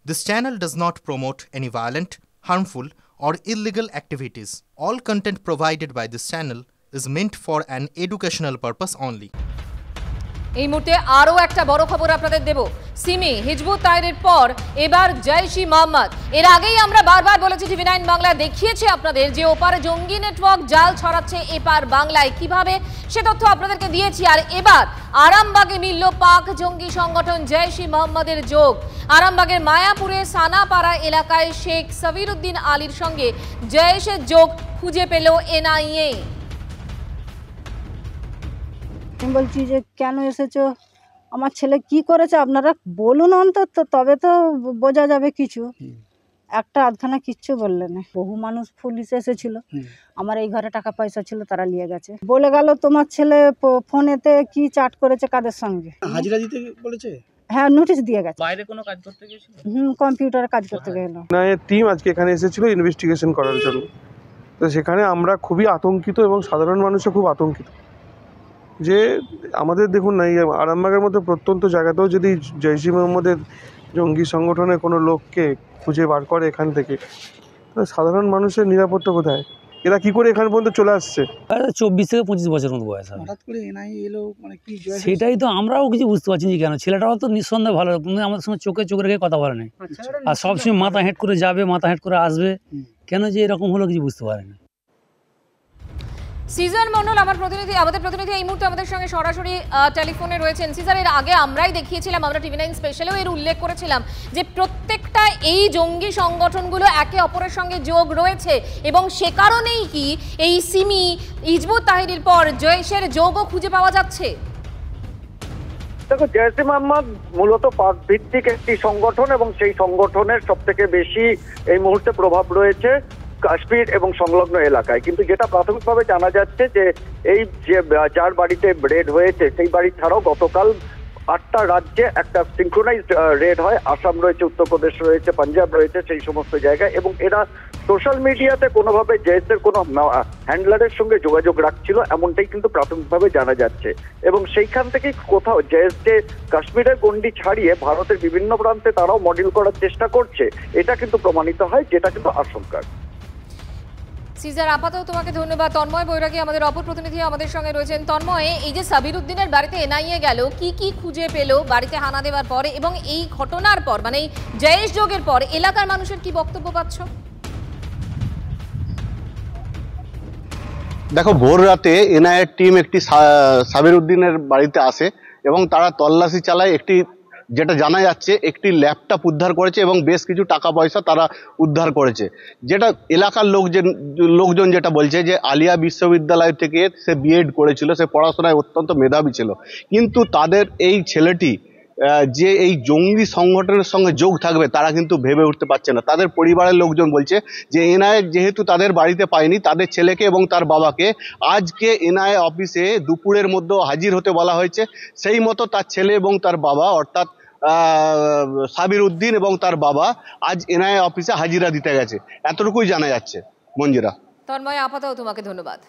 This channel does not promote any violent, harmful, or illegal activities. All content provided by this channel is meant for an educational purpose only. এই মুহূর্তে আরও একটা বড় খবর আপনাদের দেব। Simi Hizb ut তাহরিরের পর এবার জৈশ-ই মোহাম্মদ। এর আগেই আমরা বারবার বলেছি, টিভি 9 বাংলা দেখিয়েছে আপনাদের যে ওপারে জঙ্গি নেটওয়ার্ক জাল ছড়াচ্ছে এপার বাংলায় কিভাবে, সে তথ্য আপনাদেরকে দিয়েছি। আর এবার আরামবাগে মিলল পাক জঙ্গি সংগঠন জৈশ-ই মোহাম্মদের যোগ। আরামবাগের মায়াপুরে সানাপাড়া এলাকায় শেখ সাবিরউদ্দিন আলীর সঙ্গে জৈশের যোগ খুঁজে পেল এনআইএ। আমি বলছি যে কেন এসেছো, আমার ছেলে কি করেছে আপনারা বলুন অন্তত, তবে তো বোঝা যাবে কিছু। একটা আধখানা কিচ্ছু বললে না। বহু মানুষ পুলিশ এসেছিল, আমার এই ঘরে টাকা পয়সা ছিল তারা নিয়ে গেছে। বলে গেল তোমার ছেলে ফোনেতে কি চ্যাট করেছে কাদের সঙ্গে, হাজিরা দিতে বলেছে। হ্যাঁ, নোটিশ দিয়ে গেছে। বাইরে কোনো কাজ করতে গিয়েছিল? কম্পিউটারে কাজ করতে গেল। না, টিম আজকে এখানে এসেছিল ইনভেস্টিগেশন করার জন্য। তো সেখানে আমরা খুবই আতঙ্কিত এবং সাধারণ মানুষও খুব আতঙ্কিত যে আমাদের দেখুন না, এই আরামবাগের মতো প্রত্যন্ত জায়গাতেও যদি জৈশ-ই মোহাম্মদের জঙ্গি সংগঠনের কোনো লোককে খুঁজে বার করে এখান থেকে, সাধারণ মানুষের নিরাপত্তা কোথায়? এরা কি করে এখান পর্যন্ত চলে আসছে? 24 থেকে 25 বছর মতো বয়স। হঠাৎ করে এনআইএ এলো, মানে কি? সেটাই তো আমরাও কিছু বুঝতে পারছি না কেন। ছেলেটাও তো নিঃসন্দেহে ভালো, কিন্তু আমাদের সঙ্গে চোখে চোখে রেখে কথা বলে না, আর সবসময় মাথা হেঁট করে যাবে, মাথা হেঁট করে আসবে। কেন যে এরকম হলো কিছু বুঝতে পারে না। সিজার মন্ডল আমাদের প্রতিনিধি এই মুহূর্তে আমাদের সঙ্গে সরাসরি টেলিফোনে রয়েছেন। সিজার, এর আগে আমরাই দেখিয়েছিলাম, আমরা টিভি 9 স্পেশালেও এর উল্লেখ করেছিলাম যে প্রত্যেকটা এই জঙ্গি সংগঠনগুলো একে অপরের সঙ্গে যোগ রয়েছে এবং সে কারণেই কি এই সিমি হিজবুত তাহরির পর জৈশের যোগও খুঁজে পাওয়া যাচ্ছে। দেখো, জৈশ-ই মোহাম্মদ মূলত পাক ভিত্তিক একটি সংগঠন এবং সেই সংগঠনের সবথেকে বেশি এই মুহূর্তে প্রভাব রয়েছে কাশ্মীর এবং সংলগ্ন এলাকায়। কিন্তু যেটা প্রাথমিকভাবে জানা যাচ্ছে যে এই যে যার বাড়িতে রেড হয়েছে সেই বাড়ি ছাড়াও গতকাল 8টা রাজ্যে একটা সিনক্রোনাইজড রেড হয়। আসাম রয়েছে, উত্তরপ্রদেশ রয়েছে, পাঞ্জাব রয়েছে, সেই সমস্ত জায়গায়। এবং এরা সোশ্যাল মিডিয়াতে কোনোভাবে জৈশের কোনো হ্যান্ডলারের সঙ্গে যোগাযোগ রাখছিল এমনটাই কিন্তু প্রাথমিকভাবে জানা যাচ্ছে। এবং সেইখান থেকেই কোথাও জৈশ যে কাশ্মীরের গণ্ডি ছাড়িয়ে ভারতের বিভিন্ন প্রান্তে তারাও মডেল করার চেষ্টা করছে, এটা কিন্তু প্রমাণিত হয়, যেটা কিন্তু আশঙ্কার। সিজার, আপাতত তোমাকে ধন্যবাদ। তন্ময় বৈরাগী আমাদের অপর প্রতিনিধি আমাদের সঙ্গে রয়েছেন। তন্ময়, এই যে সাবিরউদ্দিনের বাড়িতে এনআইএ গেল, কি কি খুঁজে পেল বাড়িতে হানা দেওয়ার পরে এবং এই ঘটনার পর, মানে এই জৈশ যোগের পর এলাকার মানুষের কি বক্তব্য পাচ্ছ? দেখো, ভোর রাতে এনআইএর টিম একটি সাবিরউদ্দিনের বাড়িতে আসে এবং তারা তল্লাশি চালায়। যেটা জানা যাচ্ছে একটি ল্যাপটপ উদ্ধার করেছে এবং বেশ কিছু টাকা পয়সা তারা উদ্ধার করেছে। যেটা এলাকার লোকজন যেটা বলছে যে আলিয়া বিশ্ববিদ্যালয় থেকে সে বিএড করেছিল, সে পড়াশোনায় অত্যন্ত মেধাবী ছিল, কিন্তু তাদের এই ছেলেটি যে এই জঙ্গি সংগঠনের সঙ্গে যোগ থাকবে তারা কিন্তু ভেবে উঠতে পারছে না। তাদের পরিবারের লোকজন বলছে যে এনআইএ যেহেতু তাদের বাড়িতে পায়নি, তাদের ছেলেকে এবং তার বাবাকে আজকে এনআইএ অফিসে দুপুরের মধ্যে হাজির হতে বলা হয়েছে। সেই মতো তার ছেলে এবং তার বাবা, অর্থাৎ সাবিরউদ্দিন এবং তার বাবা আজ এনআইএ অফিসে হাজিরা দিতে গেছে, এতটুকুই জানা যাচ্ছে। মঞ্জিরা। তন্ময়, আপাতত তোমাকে ধন্যবাদ।